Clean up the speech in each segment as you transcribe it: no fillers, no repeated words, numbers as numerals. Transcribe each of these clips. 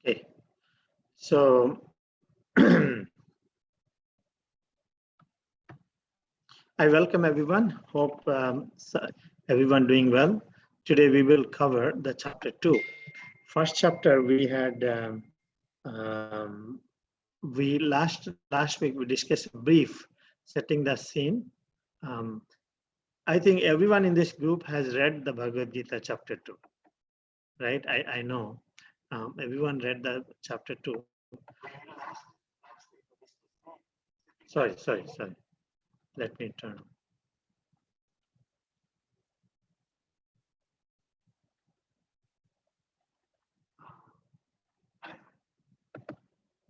Okay, so I welcome everyone. Hope everyone doing well. Today we will cover the chapter 2. First chapter we had we last week we discussed a brief setting the scene. I think everyone in this group has read the Bhagavad Gita chapter 2, right? I know everyone read the chapter 2. Sorry. Let me turn.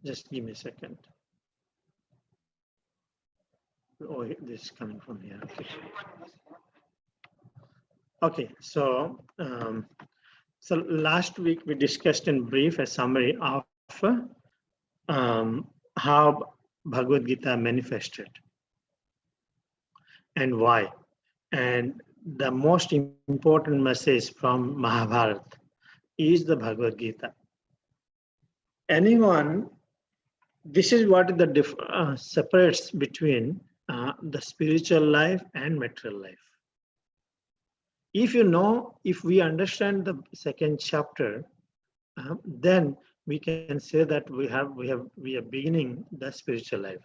Just give me a second. Oh, this is coming from here. Okay, so so last week we discussed in brief a summary of how Bhagavad Gita manifested and why. And the most important message from Mahabharata is the Bhagavad Gita. This is what the separates between the spiritual life and material life. If we understand the second chapter, then we can say that we are beginning the spiritual life.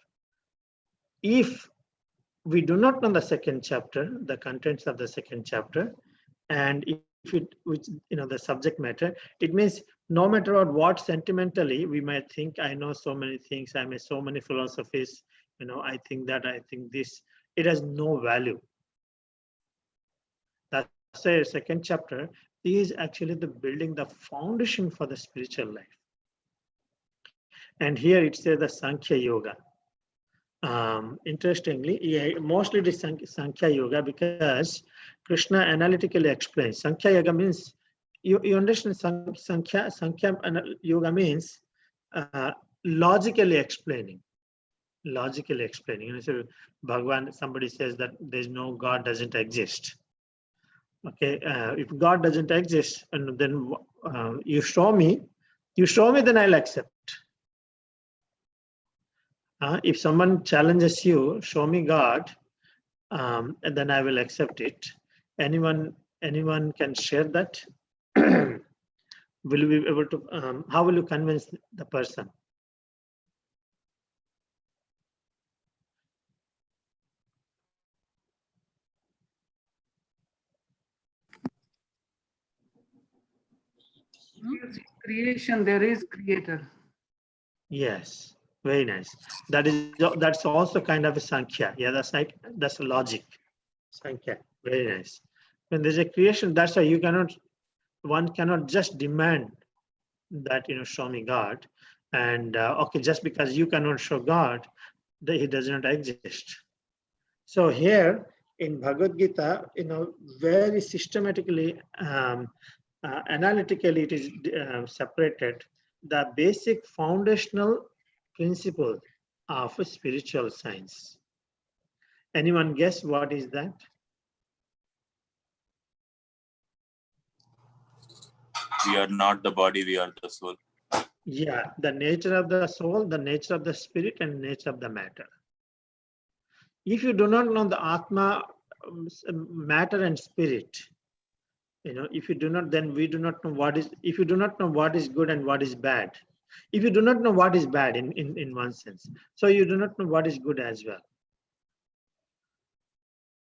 If we do not know the second chapter, the contents of the second chapter, and the subject matter, it means no matter what sentimentally we might think, I know so many things, I know so many philosophies, I think that, I think this, it has no value. That's why second chapter is actually the building the foundation for the spiritual life. And here it says the Sankhya Yoga. Interestingly, mostly it is Sankhya Yoga because Krishna analytically explains. Sankhya Yoga means, you understand Sankhya Yoga means logically explaining. Logically explaining. So Bhagavan, somebody says that there's no God, doesn't exist. Okay, if God doesn't exist, and then you show me, then I'll accept. If someone challenges you, show me God, and then I will accept it. Anyone can share that? Will you be able to? How will you convince the person? Creation, there is creator. Yes, very nice. That's also kind of a Sankhya. Yeah, that's a logic. Sankhya, very nice. When there's a creation, that's why one cannot just demand that show me God, and okay, just because you cannot show God, he does not exist. So here in Bhagavad Gita, very systematically, analytically, it is separated the basic foundational principle of a spiritual science. Anyone guess what is that? We are not the body, we are the soul. Yeah, the nature of the soul, the nature of the spirit, and nature of the matter. If you do not know the Atma, matter and spirit, if you do not, then we do not know what is, if you do not know what is good and what is bad, if you do not know what is bad in one sense, so you do not know what is good as well.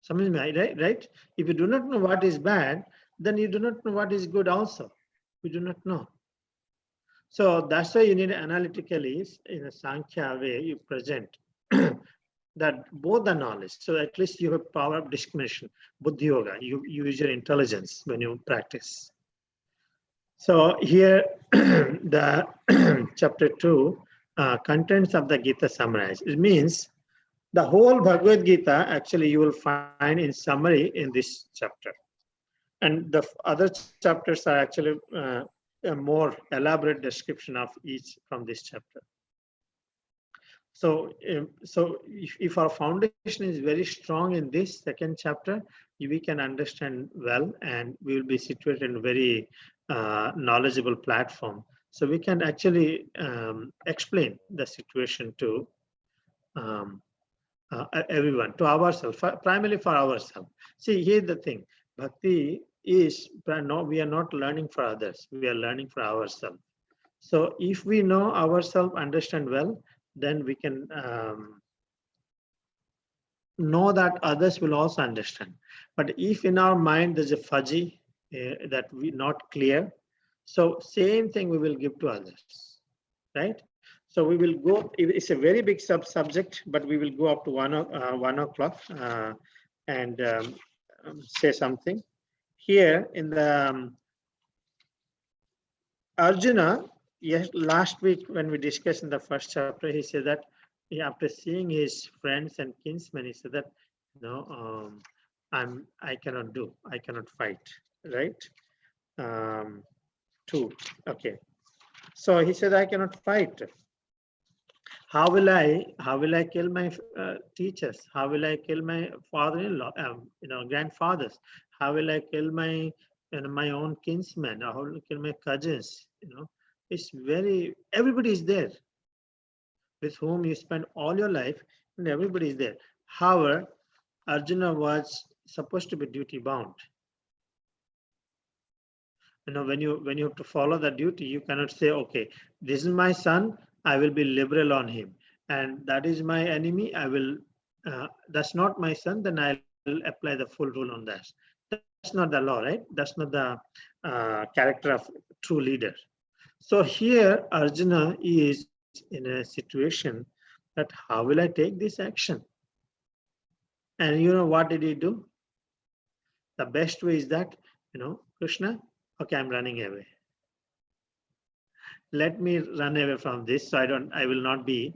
Something right? If you do not know what is bad, then you do not know what is good also. We do not know. So that's why you need analytically, in a Sankhya way, you present that both the knowledge. So at least you have power of discrimination, Buddhi Yoga. You use your intelligence when you practice. So here, the chapter 2, contents of the Gita summarized. It means the whole Bhagavad Gita, actually, you will find in summary in this chapter. And the other chapters are actually a more elaborate description of each from this chapter. So, if our foundation is very strong in this second chapter, we can understand well, and we will be situated in a very knowledgeable platform. So we can actually explain the situation to everyone, to ourselves, primarily for ourselves. See, here's the thing. Bhakti is, no, we are not learning for others. We are learning for ourselves. So if we know ourselves, understand well, then we can know that others will also understand. But if in our mind there's a fuzzy that we not clear, so same thing we will give to others, right? So we will go, it's a very big subject, but we will go up to 1 o'clock and say something. Here in the Arjuna, yes, last week when we discussed in the first chapter, he said that after seeing his friends and kinsmen, he said that, no, I cannot fight, right? 2, okay. So he said, I cannot fight. How will I kill my teachers? How will I kill my father-in-law, grandfathers? How will I kill my my own kinsmen? How will I kill my cousins? It's everybody is there with whom you spend all your life, and everybody is there. However, Arjuna was supposed to be duty bound. When you have to follow the duty, you cannot say, okay, this is my son, I will be liberal on him, and that is my enemy, I will that's not my son, then I'll apply the full rule on that. That's not the law, right? That's not the character of true leader. So here Arjuna is in a situation that how will I take this action? And what did he do? The best way is that, Krishna, okay, I'm running away. Let me run away from this, so I will not be,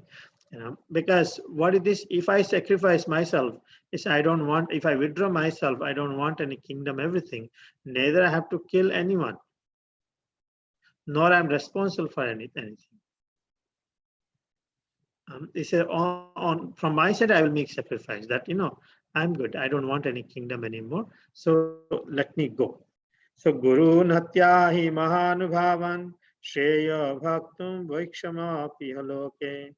because what it is, if I sacrifice myself, is if I withdraw myself, I don't want any kingdom, everything. Neither I have to kill anyone, nor I'm responsible for anything. He said, from my side, I will make sacrifice that, I'm good. I don't want any kingdom anymore. So let me go. So Guru Natyahi Mahanubhavan Shreya Bhaktum Vaikshama Pihaloke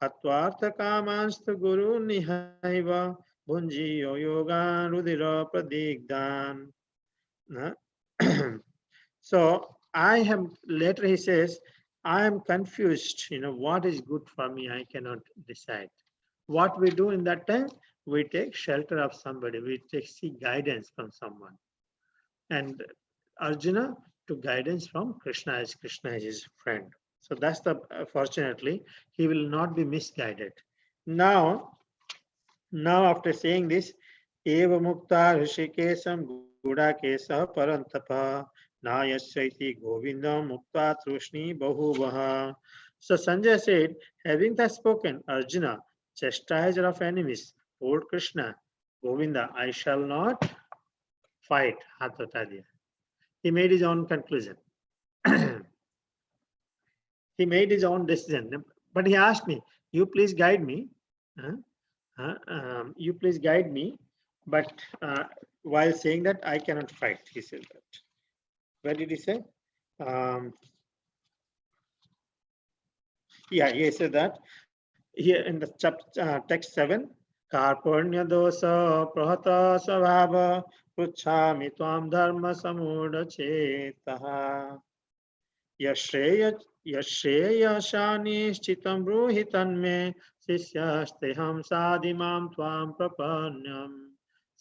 Atvartha Kamansta Guru Nihaiva Bunjiyo Yogan Rudira Pradigdan. So later he says, I am confused, what is good for me, I cannot decide. What we do in that time, we take shelter of somebody, we seek guidance from someone. And Arjuna took guidance from Krishna, as Krishna is his friend. So that's fortunately, he will not be misguided. Now after saying this, Eva Mukta Rishikesam Gudakesa Parantapa Nayasyaiti Govindam Mukta Trushni Bahuvaha. So Sanjay said, having thus spoken, Arjuna, chastiser of enemies, told Krishna, Govinda, I shall not fight. He made his own conclusion. He made his own decision. But he asked me, you please guide me. You please guide me. But while saying that, I cannot fight, he said that. Where did he say? He said that here in the text 7, Karpurnya dosa prahata svabha pruchhami tvam dharma samudha chetaha yashreya shani bruhitan me sisyasteham sadimam tvam prapanyam.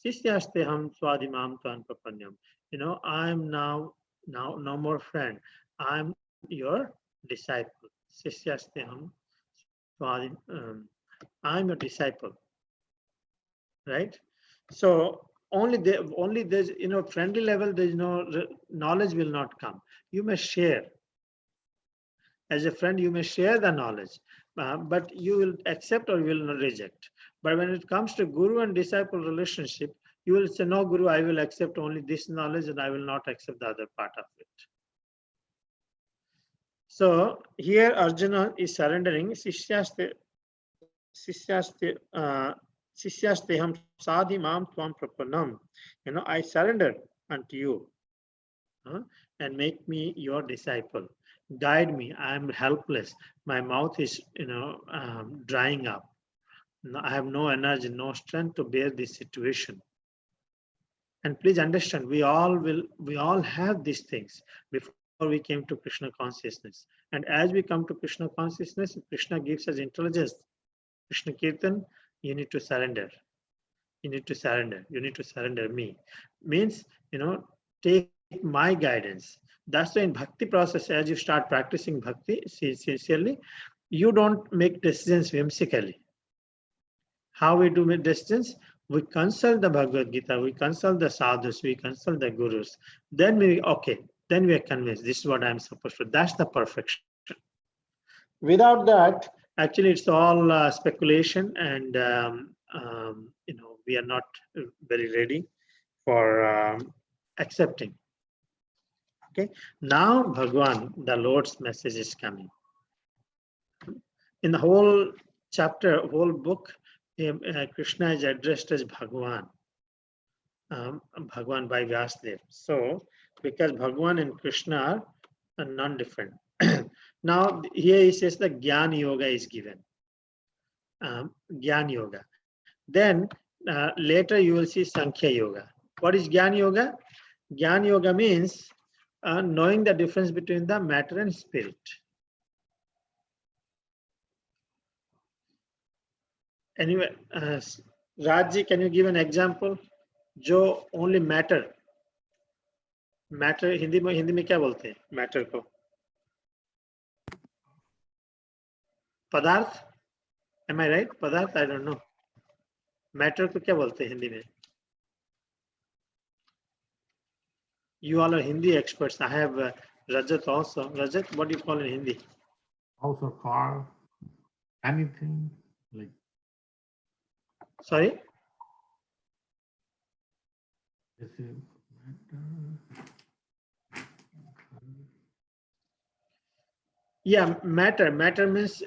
Sisyasteham swadimam tvam prapanyam. I'm now no more friend. I'm your disciple. Sisyasteham swadim. I'm a disciple, right? So only there's friendly level. There's no knowledge will not come. You may share as a friend. You may share the knowledge, but you will accept or you will not reject. But when it comes to guru and disciple relationship, you will say, no, Guru, I will accept only this knowledge and I will not accept the other part of it. So here Arjuna is surrendering. Sishyasteham sadhimam tvam prapanam. I surrender unto you and make me your disciple. guide me. I'm helpless. My mouth is, drying up. I have no energy, no strength to bear this situation. And please understand, we all have these things before we came to Krishna consciousness. And as we come to Krishna consciousness, Krishna gives us intelligence. Krishna Kirtan, you need to surrender. You need to surrender. You need to surrender me. Means, take my guidance. That's why in bhakti process, as you start practicing bhakti sincerely, you don't make decisions whimsically. How we do make decisions? We consult the Bhagavad Gita, we consult the sadhus, we consult the gurus. Then we are convinced this is what I'm supposed to do. That's the perfection. Without that, actually, it's all speculation, and we are not very ready for accepting. Okay, now Bhagwan, the Lord's message is coming. In the whole chapter, whole book, Krishna is addressed as Bhagwan, Bhagwan by Vyasdev. So, because Bhagwan and Krishna are non-different. Now, here he says the Gyan Yoga is given. Gyan Yoga. Then, later you will see Sankhya Yoga. What is Gyan Yoga? Gyan Yoga means knowing the difference between the matter and spirit. Anyway, Rajji, can you give an example? जो only matter Hindi में क्या बोलते हैं matter को? पदार्थ? Am I right? पदार्थ? I don't know. Matter को क्या बोलते हैं हिंदी में? You all are Hindi experts. I have Rajat also. Rajat, what do you call in Hindi? Also car, anything like. Sorry? This is Yeah, matter. Matter means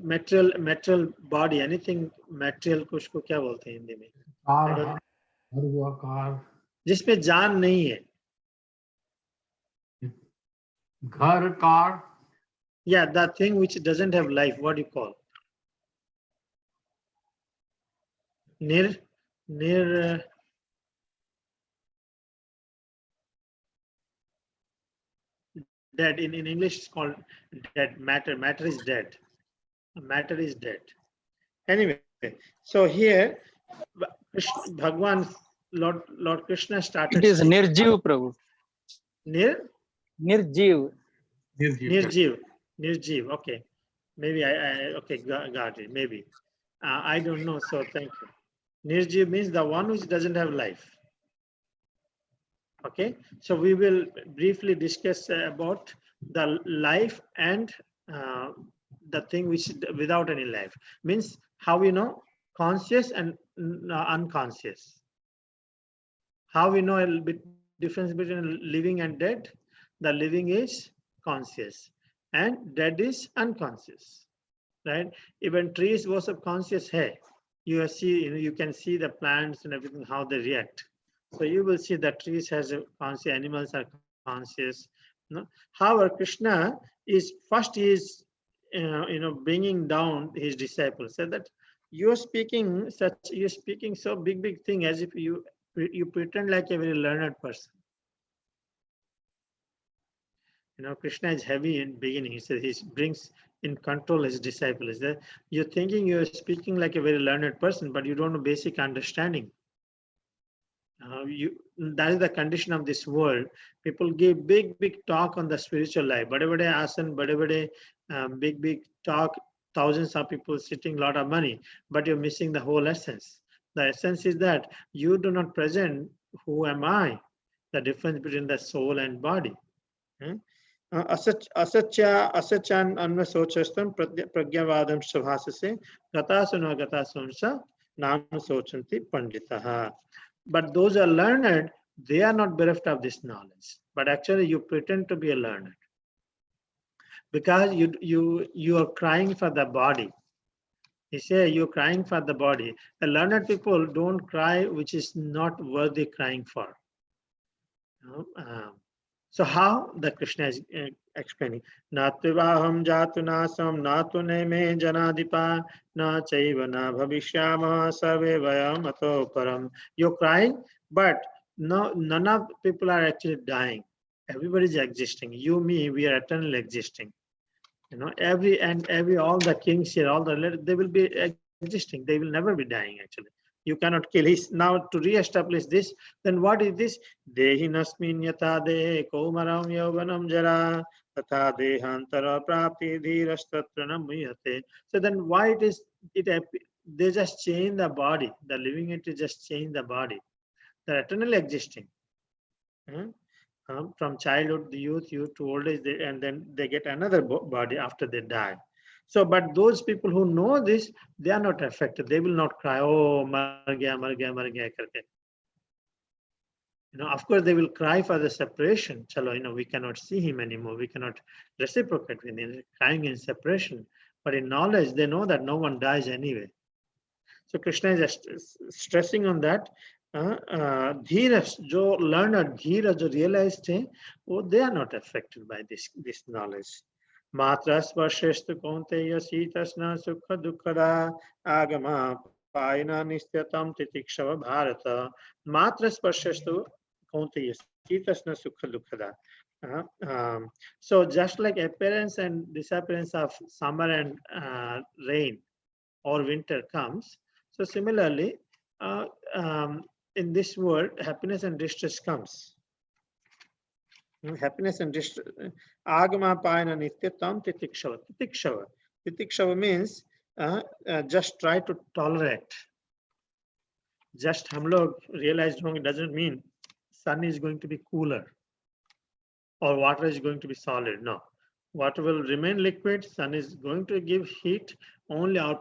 material body. Anything material को उसको क्या बोलते हैं हिंदी में? car, घर हुआ car. जिसमें जान नहीं है. घर, car. Yeah, that thing which doesn't have life. What do you call? Near. Dead. In English, it's called dead. Matter. Matter is dead. Matter is dead. Anyway, so here, Bhagwan, Lord Krishna started. It is Nirjiv, Prabhu. Nirjiv. Nirjiv. Nirjiv. Okay. Maybe okay, got it. Maybe. I don't know. So thank you. Nirjiv means the one which doesn't have life. Okay. So we will briefly discuss about the life and the thing which without any life. Means how we know conscious and unconscious. How we know a bit difference between living and dead. The living is conscious and dead is unconscious, right? Even trees was subconscious. Hey, you see, you can see the plants and everything how they react. So you will see that trees has a conscious, animals are conscious. No? However, Krishna is first bringing down his disciples. Said that you're speaking so big thing as if you pretend like a very learned person. Krishna is heavy in beginning. He says he brings in control his disciples. That you're thinking you're speaking like a very learned person, but you don't know basic understanding. That is the condition of this world. People give big talk on the spiritual life. Bade asan, big talk. Thousands of people sitting, lot of money, but you're missing the whole essence. The essence is that you do not present who am I, the difference between the soul and body. Asachan anvasochastam pragyavadam shavasase gatasuna gatasunsa nam sochanti panditaha. But those are learned, they are not bereft of this knowledge. But actually you pretend to be a learned. Because you are crying for the body. You say you're crying for the body. The learned people don't cry which is not worthy crying for. So how the Krishna is explaining. Natvaham jatu nasam natu neme janadipa na chaiva na bhavishyama sarve vayam ato param. You're crying, but no, none of people are actually dying. Everybody is existing. You, me, we are eternally existing. You know, every all the kings here, all the they will be existing. They will never be dying. Actually, you cannot kill. He's now to re-establish this. Then what is this? Dehi nasmin yata de kaumaram yauvanam jara tata dehantara prapti dhirastatra muyate. So then why it is they just change the body. The living entity just change the body. They're eternally existing. From childhood, the youth to old age, and then they get another body after they die. So, but those people who know this, they are not affected. They will not cry, oh, mar gaya, mar gaya, mar gaya, karke. You know, of course, they will cry for the separation. Chalo, you know, we cannot see him anymore. We cannot reciprocate with him, crying in separation. But in knowledge, they know that no one dies anyway. So Krishna is just stressing on that. धीरज जो learner धीरज जो realized है वो they are not affected by this knowledge. मात्रा स्पर्शस्तु कौन्तेय शीतस्न सुख दुःखदा आगमा पायना नित्यतम तितिक्षव भारत. मात्रा स्पर्शस्तु कौन्तेय शीतस्न सुख दुःखदा. So just like appearance and disappearance of summer and rain or winter comes, so similarly in this world, happiness and distress comes. Happiness and distress. Agama payana nityatam titikshava. Titikshava. Titikshava means just try to tolerate. Just hum log realized wrong, it doesn't mean sun is going to be cooler or water is going to be solid. No. Water will remain liquid, sun is going to give heat, only our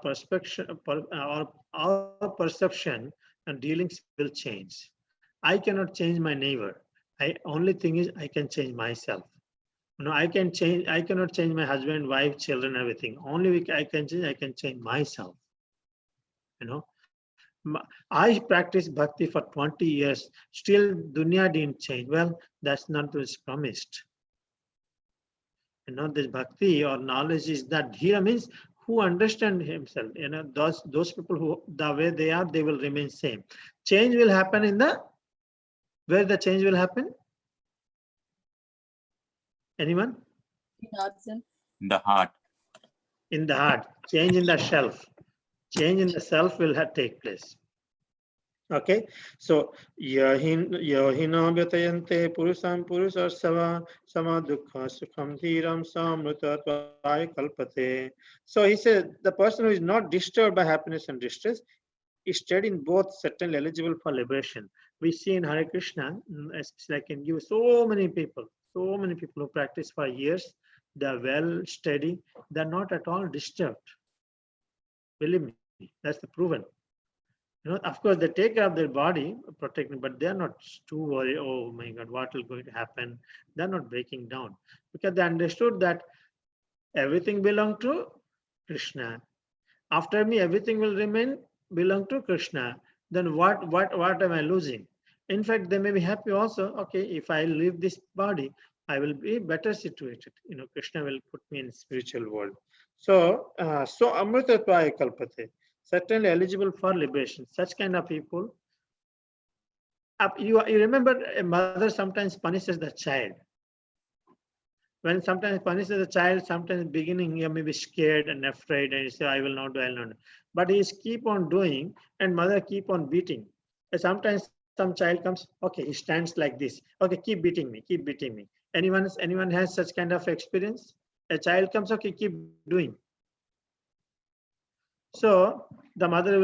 perception and dealings will change. I cannot change my neighbor. Only thing is I can change myself. You know, I cannot change my husband, wife, children, everything. Only I can change myself. You know, I practiced bhakti for 20 years. Still, dunya didn't change. Well, that's not what is promised. You know, this bhakti or knowledge is that dhira means who understand himself. You know, those people who the way they are, they will remain same. Change will happen in where the change will happen? Anyone? In the heart. In the heart. Change in the self. Change in the self will take place. Okay, so yahina vyatayante purusam purusarsava sama dukkha sukham dhiram samrutatvaye kalpate. So he said the person who is not disturbed by happiness and distress is steady in both, certainly eligible for liberation. We see in Hare Krishna, especially I can give so many people who practice for years, they are well steady, they are not at all disturbed. Believe me, that's the proven. You know, of course, they take care of their body, protecting, but they are not too worried. Oh my God, what will going to happen? They are not breaking down because they understood that everything belongs to Krishna. After me, everything will remain belong to Krishna. Then what am I losing? In fact, they may be happy also. Okay, if I leave this body, I will be better situated. You know, Krishna will put me in spiritual world. So amritatvaye kalpate. Certainly eligible for liberation. Such kind of people. You remember a mother sometimes punishes the child. When sometimes punishes the child, sometimes beginning you may be scared and afraid and you say, I will not do, I will not do. But he is keep on doing and mother keep on beating. And sometimes some child comes, okay, he stands like this. Okay, keep beating me, keep beating me. Anyone has such kind of experience? A child comes, okay, keep doing. So the mother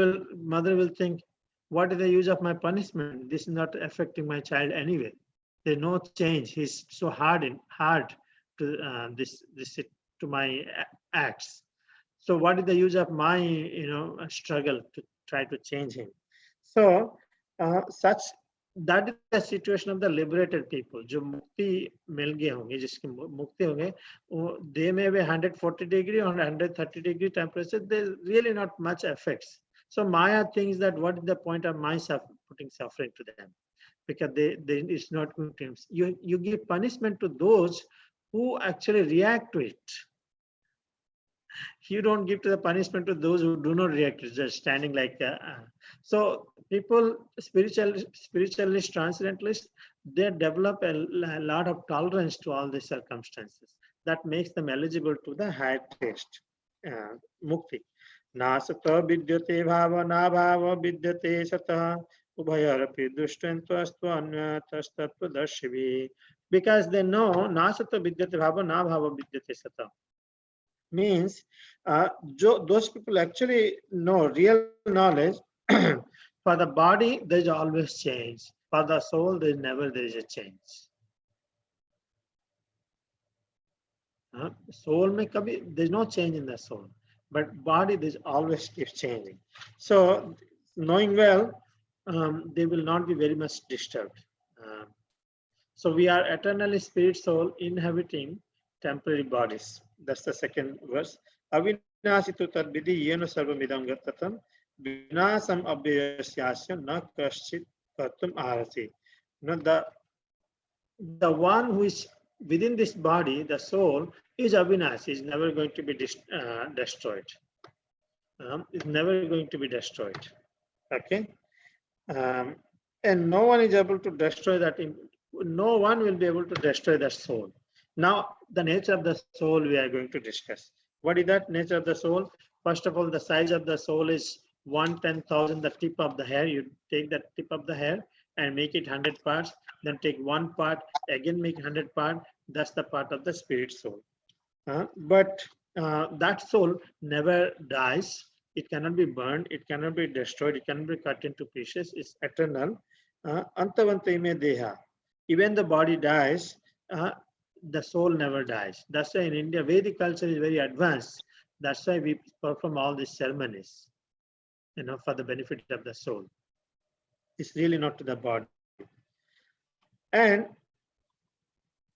will think, what is the use of my punishment? This is not affecting my child anyway. There's no change. He's so hard to this to my acts. So what is the use of my struggle to try to change him? So that is the situation of the liberated people. जो मुक्ति मिल गए होंगे, जिसकी मुक्ति होंगे, they may be 140 degree or 130 degree temperature. There's really not much effects. So Maya thinks that what is the point of my putting suffering to them? Because it's not going to. You give punishment to those who actually react to it. You don't give to the punishment to those who do not react, just standing like so people, spiritualists, transcendentalists, they develop a lot of tolerance to all these circumstances that makes them eligible to the higher taste, mukti. Nasata vidyate bhava na bhava vidyate sata ubhayarapi dushtantvastu anyatastatva darshivi. Because they know nasata vidyate bhava na bhava vidyate sata means those people actually know real knowledge. For the body there is always change, for the soul there is a change. Soul may kabhi, there's no change in the soul, but body there's always keeps changing. So knowing well, they will not be very much disturbed. So we are eternally spirit soul inhabiting temporary bodies. That's the second verse. Avinasitu tadvidi yena sarvamidam gatatam vinasam abhyasyasya na kaschit kartum arati. The one who is within this body, the soul, is avinash, is never going to be destroyed. It's never going to be destroyed. Okay? And no one is able to destroy that. No one will be able to destroy that soul. Now, the nature of the soul we are going to discuss. What is that nature of the soul? First of all, the size of the soul is 1/10,000, the tip of the hair. You take the tip of the hair and make it 100 parts, then take one part, again make 100 parts. That's the part of the spirit soul. But that soul never dies. It cannot be burned. It cannot be destroyed. It cannot be cut into pieces. It's eternal. Antavantame deha. Even the body dies, the soul never dies. That's why in India, Vedic culture is very advanced. That's why we perform all these ceremonies, for the benefit of the soul. It's really not to the body. And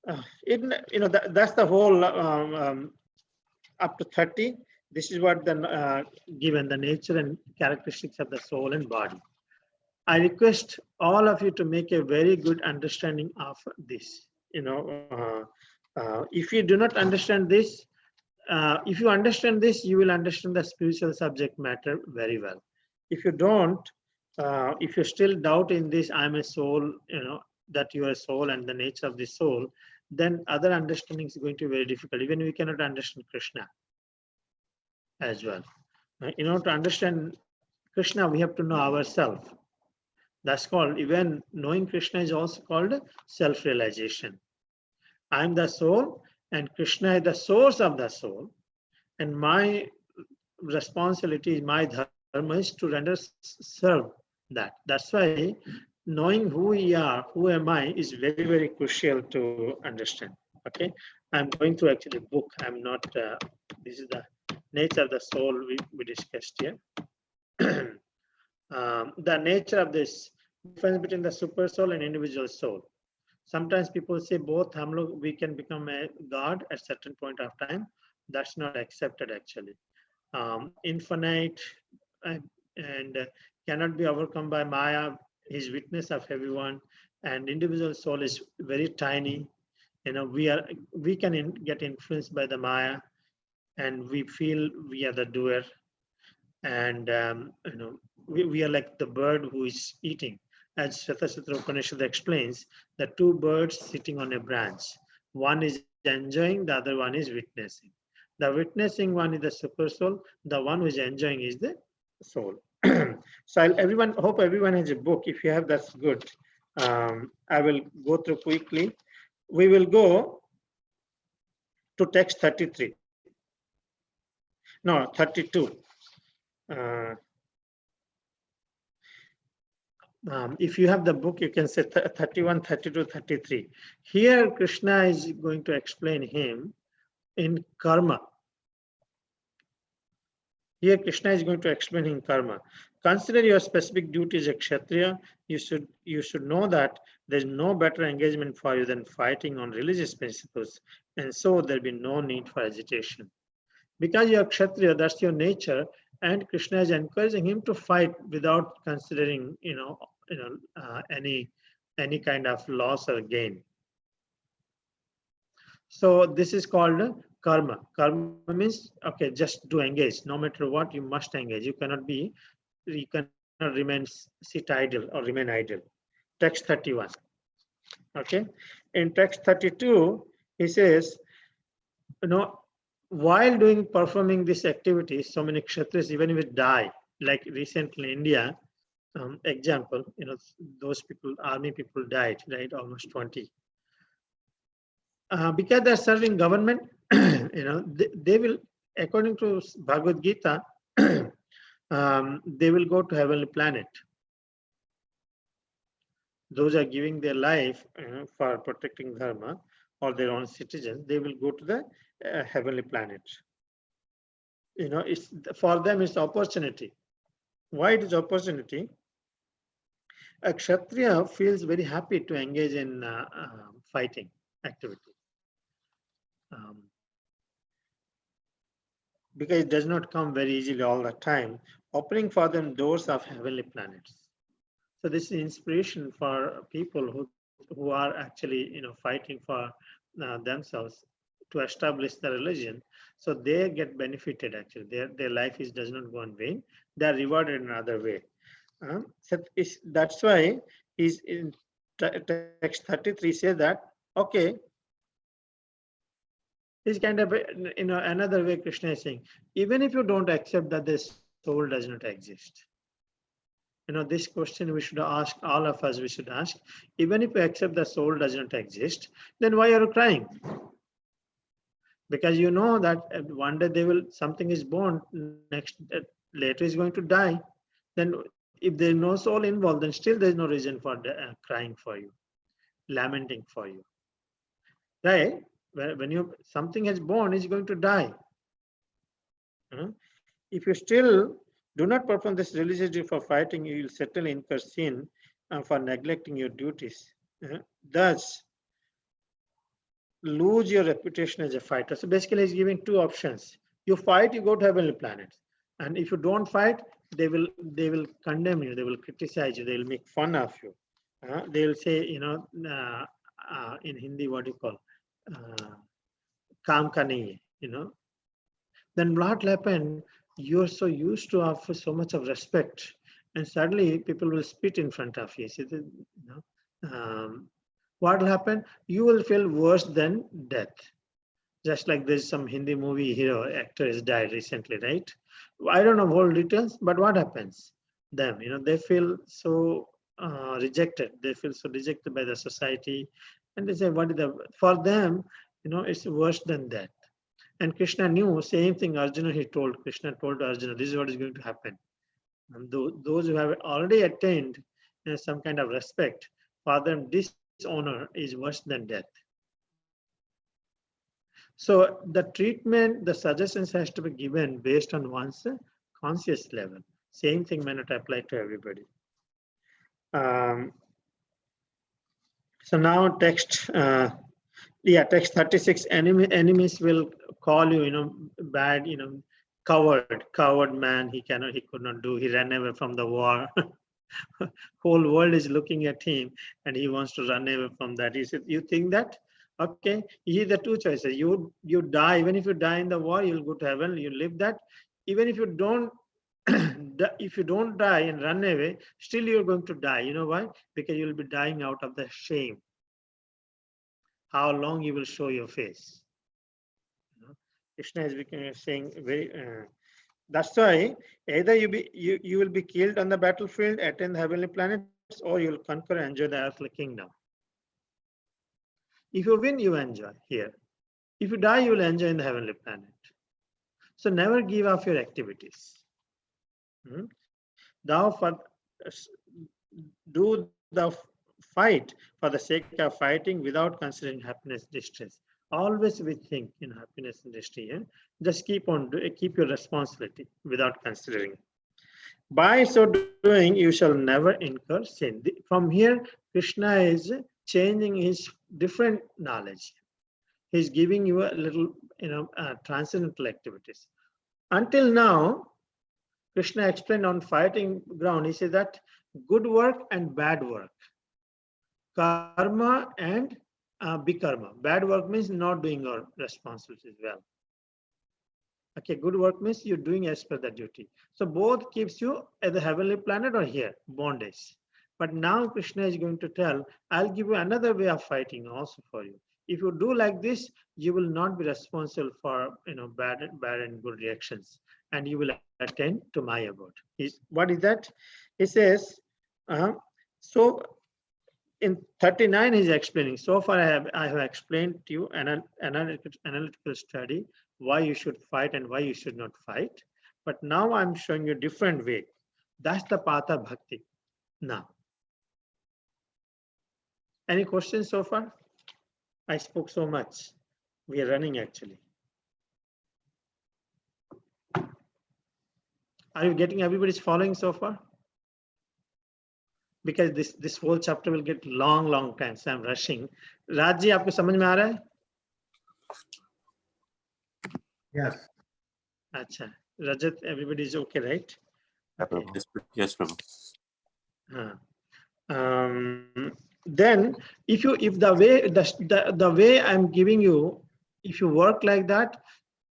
that's the whole up to 30. This is what the given the nature and characteristics of the soul and body. I request all of you to make a very good understanding of this. If you do not understand this, if you understand this, you will understand the spiritual subject matter very well. If you don't, if you still doubt in this, I'm a soul, that you are a soul and the nature of the soul, then other understanding is going to be very difficult. Even we cannot understand Krishna as well. In order to understand Krishna, we have to know ourselves. That's called, even knowing Krishna is also called self-realization. I'm the soul and Krishna is the source of the soul. And my responsibility, my dharma is to serve that. That's why knowing who we are, who am I, is very, very crucial to understand. Okay, I'm going to actually book. I'm not, this is the nature of the soul we discussed here. The nature of this difference between the super soul and individual soul. Sometimes people say both we can become a god at certain point of time. That's not accepted actually. Infinite and cannot be overcome by Maya, his witness of everyone, and individual soul is very tiny. We can get influenced by the Maya, and we feel we are the doer, and we are like the bird who is eating. As Shatasatra Upanishad explains, the two birds sitting on a branch. One is enjoying, the other one is witnessing. The witnessing one is the super soul. The one who is enjoying is the soul. So hope everyone has a book. If you have, that's good. I will go through quickly. We will go to text 33. No, 32. If you have the book, you can say 31, 32, 33. Here, Krishna is going to explain him in karma. Here, Krishna is going to explain in karma. Consider your specific duties as Kshatriya. You should know that there's no better engagement for you than fighting on religious principles, and so there'll be no need for agitation. Because you are Kshatriya, that's your nature, and Krishna is encouraging him to fight without considering, any kind of loss or gain. So this is called karma. Karma means, okay, just do engage. No matter what, you must engage. You cannot remain sit idle or remain idle. Text 31. Okay. In text 32, he says, while performing this activity, so many kshatris even if it die, like recently in India, example, those people, army people died, right? Almost 20. Because they're serving government, they will, according to Bhagavad Gita, they will go to heavenly planet. Those are giving their life for protecting dharma or their own citizens, they will go to the heavenly planet. It's for them, it's opportunity. Why it is opportunity? A kshatriya feels very happy to engage in fighting activity. Because it does not come very easily all the time, opening for them doors of heavenly planets. So this is inspiration for people who are actually fighting for themselves to establish the religion. So they get benefited actually. Their life does not go in vain. They are rewarded in another way. So that's why is in text 33 says that, okay, is kind of another way Krishna is saying, even if you don't accept that this soul does not exist, this question we should ask, all of us we should ask, even if you accept the soul does not exist, then why are you crying? Because you know that one day something is born, next later is going to die. Then if there is no soul involved, then still there is no reason for crying for you, lamenting for you, right? When something is born, is going to die. If you still do not perform this religious duty for fighting, you will certainly incur sin for neglecting your duties. Thus, lose your reputation as a fighter. So basically, he's giving two options. You fight, you go to heavenly planets, and if you don't fight, they will condemn you. They will criticize you. They will make fun of you. They will say, in Hindi, what do you call? Kaam ka nahi hai, Then what happened? You're so used to offer so much of respect, and suddenly people will spit in front of you. What will happen? You will feel worse than death. Just like there's some Hindi movie hero actor has died recently, right? I don't know whole details, but what happens? Them, they feel so rejected. They feel so rejected by the society, and they say, "What is for them? It's worse than death." And Krishna knew, same thing Krishna told Arjuna, this is what is going to happen. And those who have already attained some kind of respect, for them dishonor is worse than death. So the treatment, the suggestions has to be given based on one's conscious level. Same thing may not apply to everybody. So now text 36, enemies will call you, bad, coward man, he could not do, he ran away from the war. Whole world is looking at him and he wants to run away from that. He said, you think that? Okay, here the two choices. You die, even if you die in the war, you'll go to heaven, you live that. Even if you don't, if you don't die and run away, still you're going to die. You know why? Because you'll be dying out of the shame. How long you will show your face. Krishna is saying very. That's why either you will be killed on the battlefield, attain the heavenly planets, or you will conquer and enjoy the earthly kingdom. If you win, you enjoy here. If you die, you will enjoy in the heavenly planet. So never give up your activities. Do the fight for the sake of fighting without considering happiness, distress. Always we think in happiness and distress. Just keep your responsibility without considering. By so doing, you shall never incur sin. From here, Krishna is changing his different knowledge. He's giving you a little, transcendental activities. Until now, Krishna explained on fighting ground, he said that good work and bad work, karma and bikarma. Bad work means not doing your responsibilities well. Okay, good work means you're doing as per the duty. So both keeps you at the heavenly planet or here, bondage. But now Krishna is going to tell, I'll give you another way of fighting also for you. If you do like this, you will not be responsible for bad and good reactions, and you will attend to my abode. What is that? He says, so in 39 he's explaining. So far I have explained to you an analytical study why you should fight and why you should not fight. But now I'm showing you a different way. That's the path of bhakti. Now, any questions so far? I spoke so much. We are running actually. Are you getting, everybody's following so far? Because this whole chapter will get long time, so I'm rushing. Rajji, आपको समझ में आ रहा है? Yes. अच्छा, Rajat, everybody is okay, right? Okay. Yes, Prabhu. Then if the way I'm giving you, if you work like that,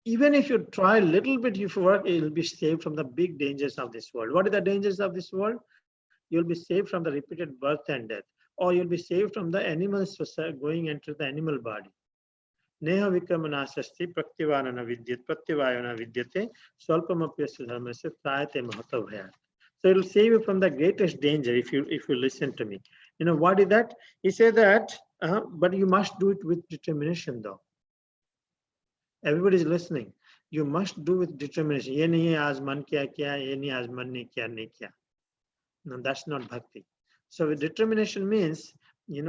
even if you try a little bit, if you work, you'll be saved from the big dangers of this world. What are the dangers of this world? You'll be saved from the repeated birth and death, or you'll be saved from the animals going into the animal body. Neha vikramanasasti praktivanana vidyat prativayana vidyate swalpamapyasya dharmasya prayate mahatavaya. So it'll save you from the greatest danger if you listen to me. What is that? He said that, but you must do it with determination though. Everybody is listening. You must do with determination. Ye nahi hai aaj man kiya, ye nahi aaj man ne kiya, nahi kiya. No, that's not bhakti. So with determination means, you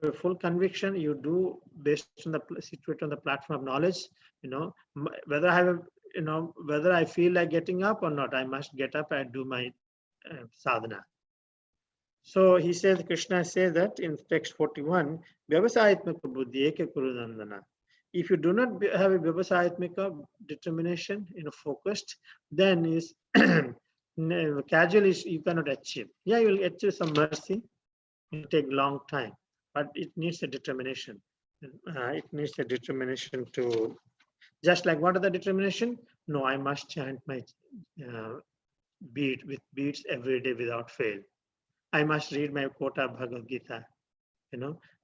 have full conviction, you do based on the situated on the platform of knowledge, whether I have, whether I feel like getting up or not, I must get up and do my sadhana. So he says, Krishna says that in text 41, Vyavasayatmaka buddhi eke kurunandana. If you do not have a Vyavasayatmaka determination, focused, then is casually you cannot achieve. Yeah, you will achieve some mercy. It will take long time, but it needs a determination. It needs a determination to, just like what are the determination? No, I must chant my beats every day without fail. I must read my quota of Bhagavad Gita.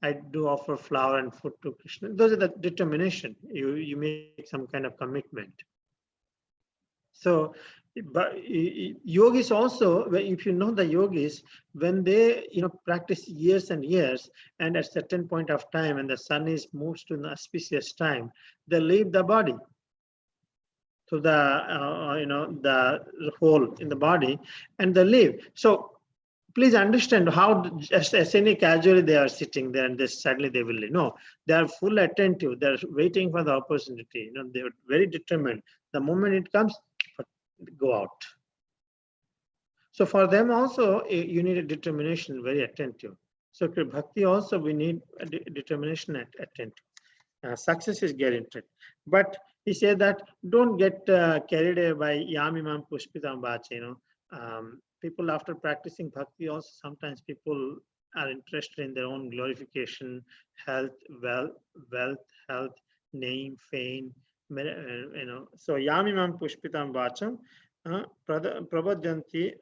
I do offer flower and food to Krishna. Those are the determination. You make some kind of commitment. So, but yogis also, if you know the yogis, when they practice years and years, and at a certain point of time, and the sun moves to an auspicious time, they leave the body to the hole in the body, and they leave. So please understand how just as any casually they are sitting there and suddenly they will leave. No, they are full attentive. They are waiting for the opportunity. They are very determined. The moment it comes, go out. So for them also, you need a determination, very attentive. So bhakti also, we need a determination and attentive. Success is guaranteed. But he said that don't get carried away by yamimam pushpitam vacha. People after practicing bhakti also, sometimes people are interested in their own glorification, health, wealth, health, name, fame. So yamimam pushpitam vacham prabhadanti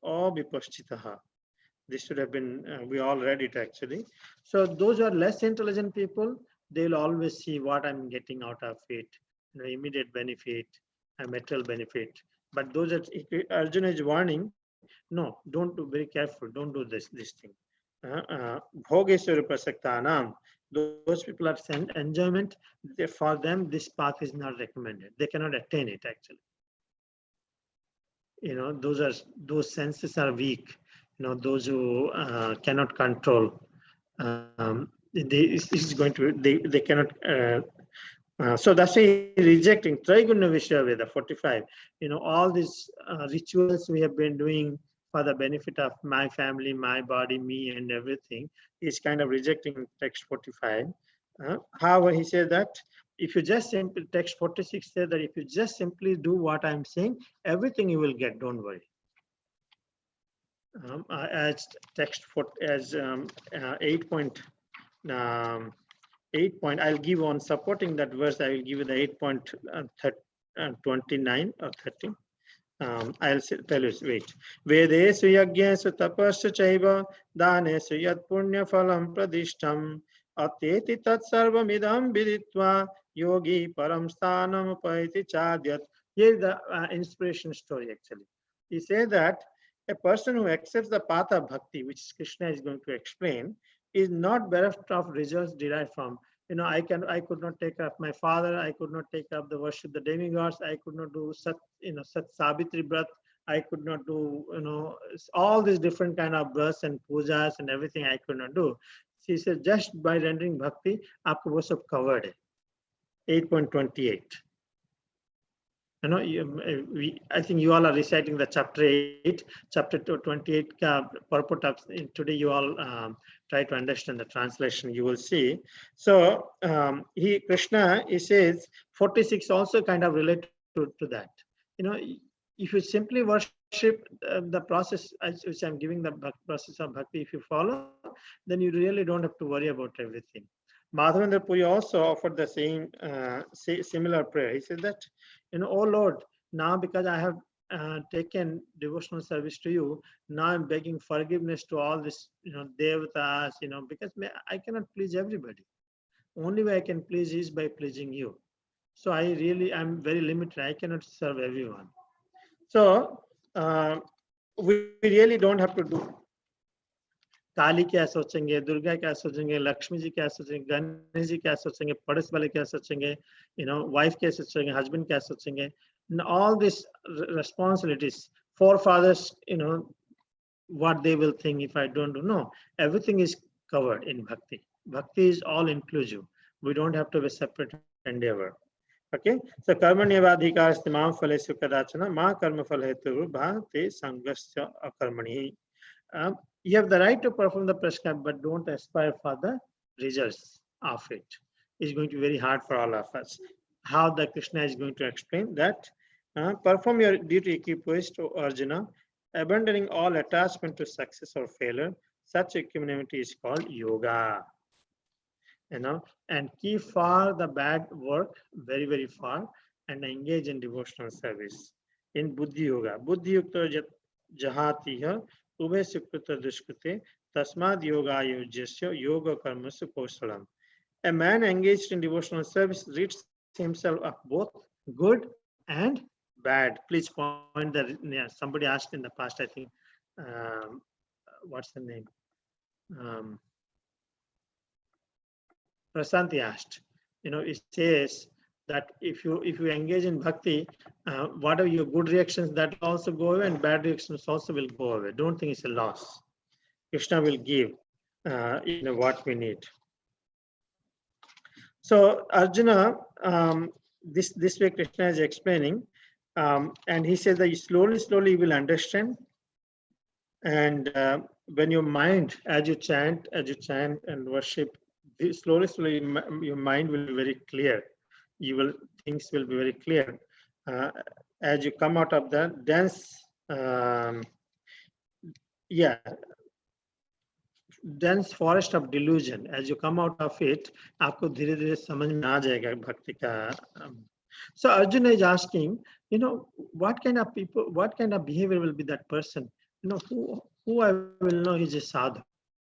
abhipaschitaha. This should have been, we all read it actually. So those who are less intelligent people, they will always see what I'm getting out of it, immediate benefit, a material benefit. But those that Arjuna is warning, no, don't do, very careful, don't do this thing. Bhogeswara prasaktanam, those people are sent enjoyment, for them this path is not recommended. They cannot attain it actually. Those senses are weak. Those who cannot control, they cannot. So that's why rejecting Traiguna Vishya 45. All these rituals we have been doing for the benefit of my family, my body, me, and everything is kind of rejecting text 45. However, he said that if you just simply, text 46 said that if you just simply do what I'm saying, everything you will get, don't worry. as text for as 8.8 I'll give on supporting that verse. I will give you the 8.29 or 30. I'll tell you. Wait. Vedesu yagyesu tapasya chaiva danesu yat punya phalam pradishtam ateti tat sarvamidam viditva yogi param sthanam upaiti chadyat. Here is the inspiration story actually. He says that a person who accepts the path of bhakti, which Krishna is going to explain, is not bereft of results derived from, I could not take care of my father, I could not take care of the worship the demigods, I could not do such Savitri Brat, I could not do all these different kind of births and pujas and everything I could not do. She said just by rendering bhakti, aapko wo sab covered hai. 8.28. I think you all are reciting the chapter 8, chapter 28 ka purport of today. You all try to understand the translation. You will see. So Krishna, he says 46 also kind of related to that. If you simply worship the process which I'm giving, the process of bhakti, if you follow, then you really don't have to worry about everything. Madhavendra Puri also offered the same similar prayer. He said that, oh Lord, now because I have taken devotional service to you, now I'm begging forgiveness to all this, devatas, because I cannot please everybody. Only way I can please is by pleasing you. So I'm very limited. I cannot serve everyone. So we really don't have to do. काली क्या सोचेंगे, दुर्गा क्या सोचेंगे, लक्ष्मी जी क्या सोचेंगे, गणेश जी क्या सोचेंगे, पड़ोस वाले क्या सोचेंगे, wife क्या सोचेंगे, husband क्या सोचेंगे. All these responsibilities, forefathers, what they will think if I don't know. Everything is covered in bhakti. Bhakti is all inclusive. We don't have to be separate endeavor. Okay, so karmanyavadhikar istimam phalesu kadachana ma karma phalhetu bhate sangasya akarmani. You have the right to perform the prescribed, but don't aspire for the results of it. It's going to be very hard for all of us. How the Krishna is going to explain that? Perform your duty equipoised to Arjuna, abandoning all attachment to success or failure. Such equanimity is called yoga. And keep far the bad work, very, very far, and engage in devotional service. In Buddhi Yoga, Buddhi Yukta Jahatiha, Ube Sukrita Dushkrite, Tasmad Yoga Yujasya, Yoga Karmasu Kosalam. A man engaged in devotional service reads himself of both good and bad. Please point that. Yeah, somebody asked in the past, I think, what's the name? Prasanthi asked. It says that if you engage in bhakti, whatever your good reactions that also go away, and bad reactions also will go away. Don't think it's a loss. Krishna will give what we need. So Arjuna, this way Krishna is explaining, and he says that you slowly you will understand, and when your mind, as you chant and worship, slowly your mind will be very clear. Things will be very clear as you come out of the dense dense forest of delusion. As you come out of it, आपको धीरे-धीरे समझ में आ जाएगा भक्ति का. So Arjuna is asking, what kind of people, what kind of behavior will be that person? Who I will know is a sadhu.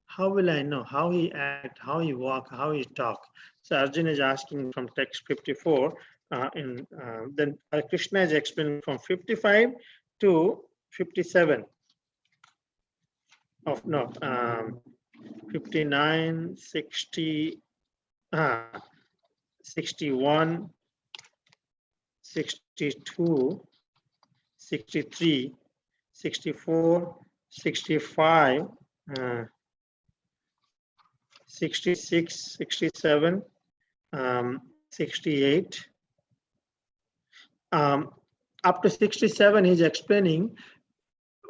How will I know how he act, how he walk, how he talk? So Arjuna is asking from text 54. Then Krishna is explaining from 55 to 57. 59, 60, 61, 62, 63, 64, 65, 66, 67, 68. Up to 67, he's explaining,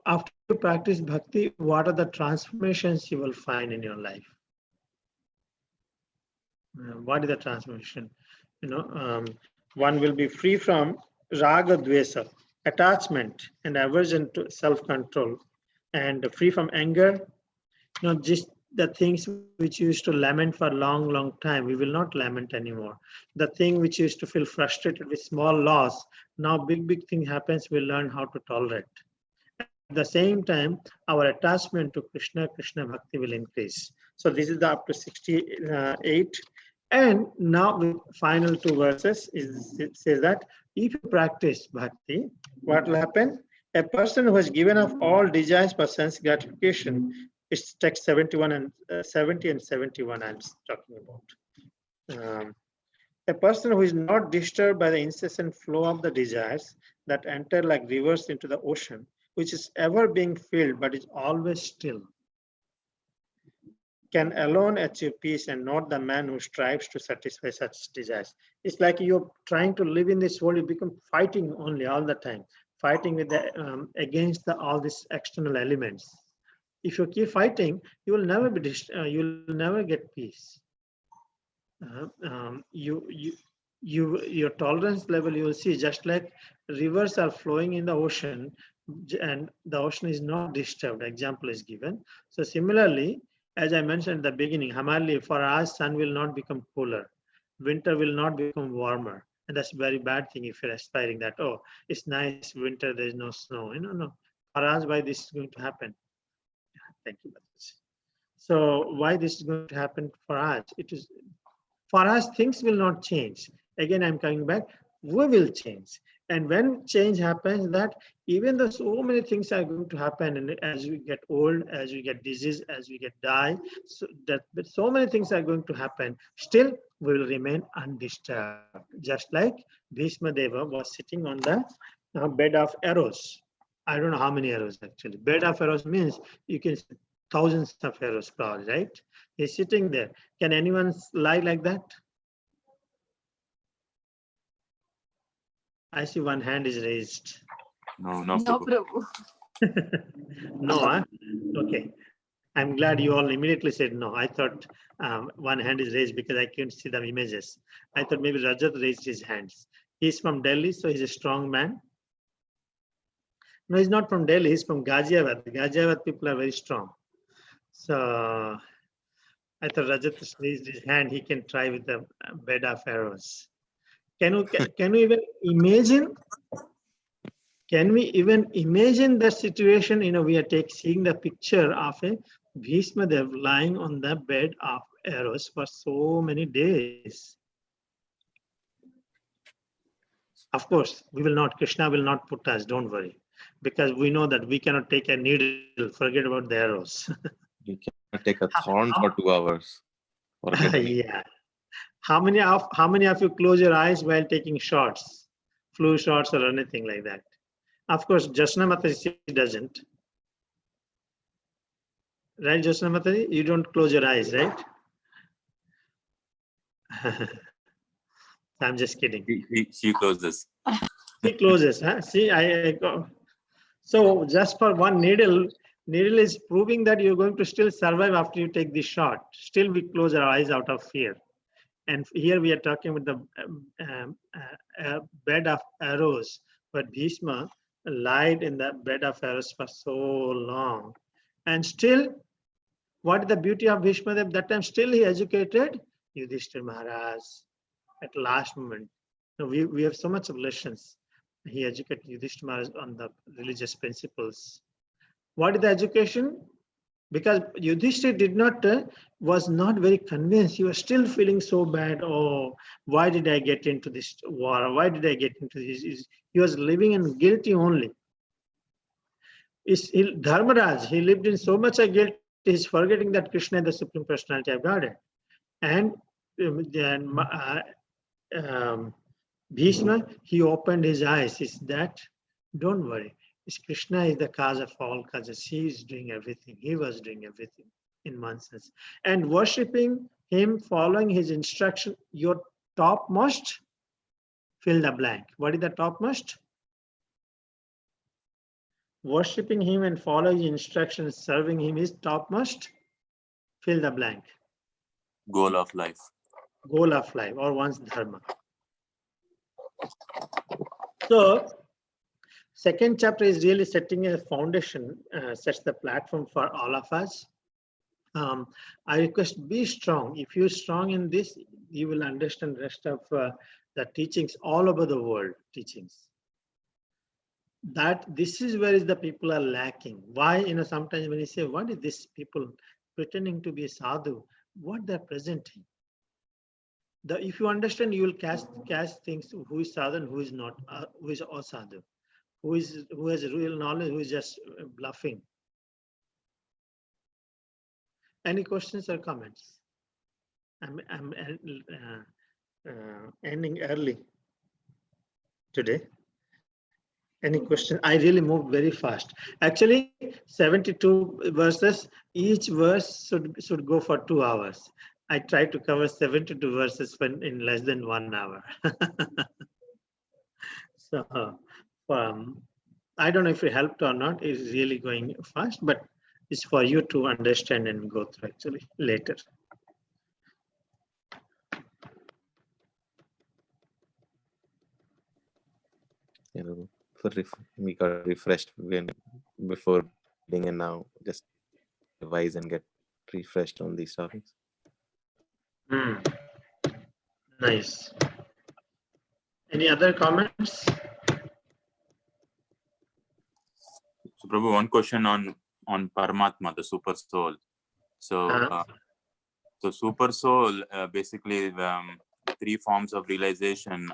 after you practice bhakti, what are the transformations you will find in your life? What is the transformation? One will be free from raga dvesa, attachment and aversion to self-control. and free from anger. Not just the things which used to lament for a long time, we will not lament anymore. The thing which used to feel frustrated with small loss, now big thing happens, we learn how to tolerate. At the same time, our attachment to Krishna Bhakti will increase. So this is the up to 68. And now the final two verses it says that if you practice bhakti, what will happen? A person who has given up all desires for sense gratification, it's text 71 and 70 and 71 I'm talking about. A person who is not disturbed by the incessant flow of the desires that enter like rivers into the ocean, which is ever being filled but is always still, can alone achieve peace, and not the man who strives to satisfy such desires. It's like you're trying to live in this world, you become fighting only all the time, fighting with the against all these external elements. If you keep fighting, you will never be you'll never get peace. Your tolerance level, you will see, just like rivers are flowing in the ocean and the ocean is not disturbed, example is given. So similarly, as I mentioned in the beginning, Hamali, for us, sun will not become cooler, winter will not become warmer, and that's a very bad thing if you're aspiring that, oh, it's nice winter, there's no snow. No. For us, why this is going to happen? Thank you. So why this is going to happen for us? It is for us, things will not change. Again, I'm coming back, we will change. And when change happens, that even though so many things are going to happen, and as we get old, as we get disease, as we get die, so many things are going to happen, still we will remain undisturbed. Just like Bhishma Deva was sitting on the bed of arrows. I don't know how many arrows actually. Bed of arrows means you can see thousands of arrows probably, right? He's sitting there. Can anyone lie like that? I see one hand is raised. No, Prabhu. No, huh? Okay. I'm glad you all immediately said no. I thought one hand is raised because I couldn't see the images. I thought maybe Rajat raised his hands. He's from Delhi, so he's a strong man. No, he's not from Delhi. He's from Ghaziabad. The Ghaziabad people are very strong. So I thought Rajat raised his hand. He can try with the bed of arrows. Can we even imagine? Can we even imagine the situation? We are seeing the picture of a Bhishma Dev lying on the bed of arrows for so many days. Of course, we will not. Krishna will not put us. Don't worry, because we know that we cannot take a needle. Forget about the arrows. You cannot take a thorn for 2 hours. Yeah. How many of you close your eyes while taking shots, flu shots or anything like that? Of course, Jasna Mataji doesn't. Right, Jasna Mataji? You don't close your eyes, right? I'm just kidding. She closes. She closes, huh? See, I go. So just for one needle is proving that you're going to still survive after you take the shot. Still, we close our eyes out of fear. And here we are talking with the bed of arrows, but Bhishma lied in the bed of arrows for so long. And still, what is the beauty of Bhishma Dev? That time still he educated Yudhishthira Maharaj at last moment. We have so much of lessons. He educated Yudhishthira Maharaj on the religious principles. What is the education? Because Yudhishthira was not very convinced. He was still feeling so bad. Oh, why did I get into this war? Why did I get into this? He was living in guilty only. Dharmaraj, he lived in so much of guilt, he's forgetting that Krishna is the Supreme Personality of Godhead. And then Bhishma, he opened his eyes. Is that, don't worry. Krishna is the cause of all causes. He is doing everything. He was doing everything in one sense. And worshipping him, following his instruction, your topmost, fill the blank. What is the topmost? Worshipping him and following his instructions, serving him is topmost, fill the blank. Goal of life. Goal of life, or one's dharma. Second chapter is really setting a foundation, sets the platform for all of us. I request be strong. If you're strong in this, you will understand the rest of the teachings all over the world. Teachings. That this is where is the people are lacking. Why, sometimes when you say, what is this people pretending to be sadhu, what they're presenting? If you understand, you will catch things, who is sadhu and who is not, who is asadhu, who has real knowledge, who is just bluffing. Any questions or comments? I'm ending early today. Any question? I really moved very fast. Actually, 72 verses, each verse should go for 2 hours. I tried to cover 72 verses in less than 1 hour. So I don't know if it helped or not. It's really going fast, but it's for you to understand and go through actually later. We got refreshed before reading, and now just revise and get refreshed on these topics. Nice. Any other comments? So, Prabhu, one question on Paramatma, the super soul. So, so super soul, basically the 3 forms of realization: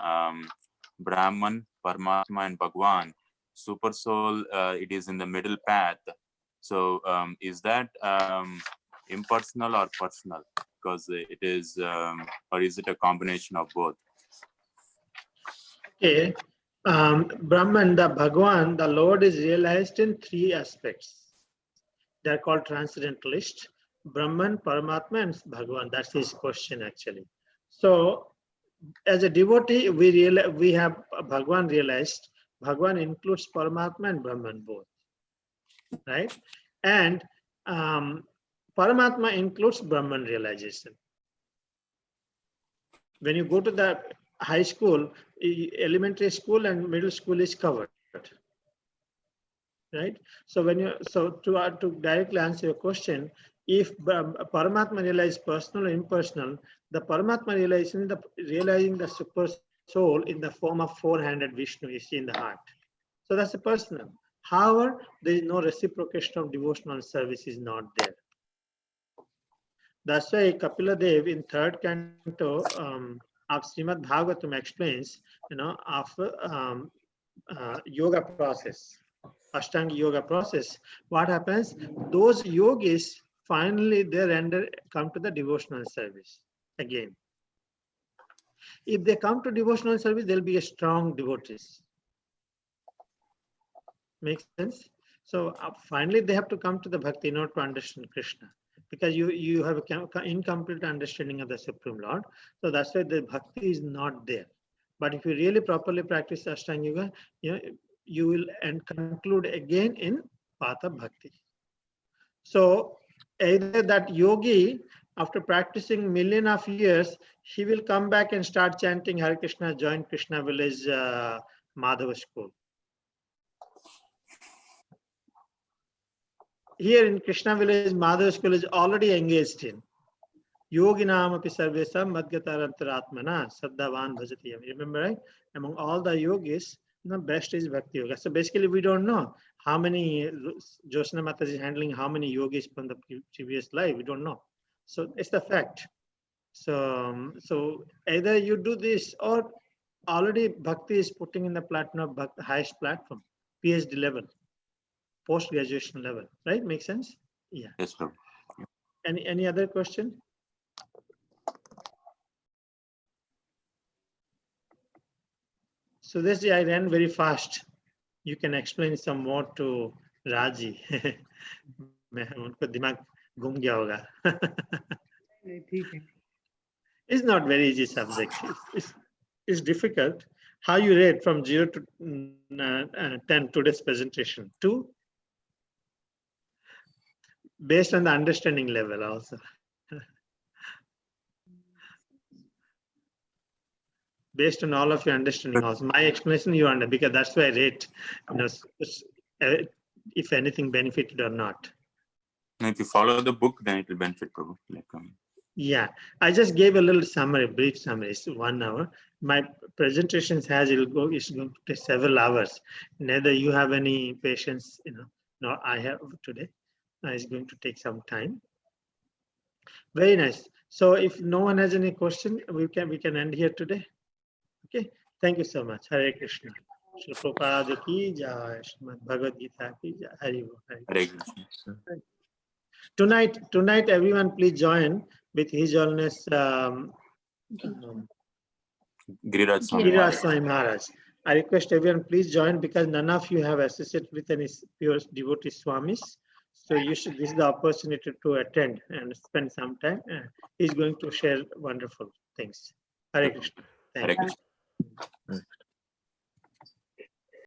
Brahman, Paramatma, and Bhagwan. Super soul, it is in the middle path. So, is that impersonal or personal? Because it is, or is it a combination of both? Okay. Brahman, the Bhagwan, the Lord is realized in 3 aspects. They're called transcendentalist. Brahman, Paramatma, and Bhagwan. That's his question actually. So, as a devotee, we have Bhagwan realized. Bhagwan includes Paramatma and Brahman both, right? And Paramatma includes Brahman realization. When you go to the high school, elementary school and middle school is covered, right? So to directly answer your question, if Paramatma realizes personal or impersonal, the Paramatma realizing the super soul in the form of 4-handed Vishnu you see in the heart. So that's a personal. However, there is no reciprocation of devotional service is not there. That's why Kapila Dev in 3rd canto of Srimad Bhagavatam explains, of yoga process, Ashtanga yoga process. What happens? Those yogis finally come to the devotional service again. If they come to devotional service, they'll be a strong devotees. Makes sense? So finally, they have to come to the bhakti in order to understand Krishna, because you have an incomplete understanding of the Supreme Lord. So that's why the bhakti is not there. But if you really properly practice Ashtanga Yoga, you will conclude again in path of bhakti. So either that yogi, after practicing million of years, he will come back and start chanting Hare Krishna, join Krishna village Madhava school. Here in Krishna village, Madhava school is already engaged in Yoginam api sarvesam madgatarantaratmana saddhavan bhajatiyam. Remember, right? Among all the yogis, the best is Bhakti Yoga. So basically, we don't know how many, Josna Mataji is handling how many yogis from the previous life. We don't know. So it's the fact. So either you do this or already Bhakti is putting in the platinum, highest platform, PhD level, post-graduation level, right? Makes sense? Yeah. Yes, Prabhu. Any other question? So this I ran very fast. You can explain some more to Raji. उनको दिमाग घूम गया होगा. It's not very easy subject. It's difficult. How you rate from 0 to 10 today's presentation? 2? Based on the understanding level also. based on all of your understanding. Also, my explanation you understand, because that's why I rate, if anything benefited or not. And if you follow the book, then it will benefit, Prabhu. Like, Yeah, I just gave a little summary, brief summary. It's 1 hour. My presentations it's going to take several hours. Neither you have any patience, nor I have today. It's going to take some time. Very nice. So if no one has any question, we can end here today. Okay. Thank you so much. Hare Krishna. Shri Prabhupada ki jai. Srimad Bhagavad Gita ki jai. Hare Krishna. Tonight, everyone please join with His Holiness Giriraj Swami Giriraj Maharaj. Swami Maharaj. I request everyone please join, because none of you have associated with any pure devotee Swamis. So this is the opportunity to attend and spend some time. He's going to share wonderful things. Hare Krishna. Thank Hare you. Krishna.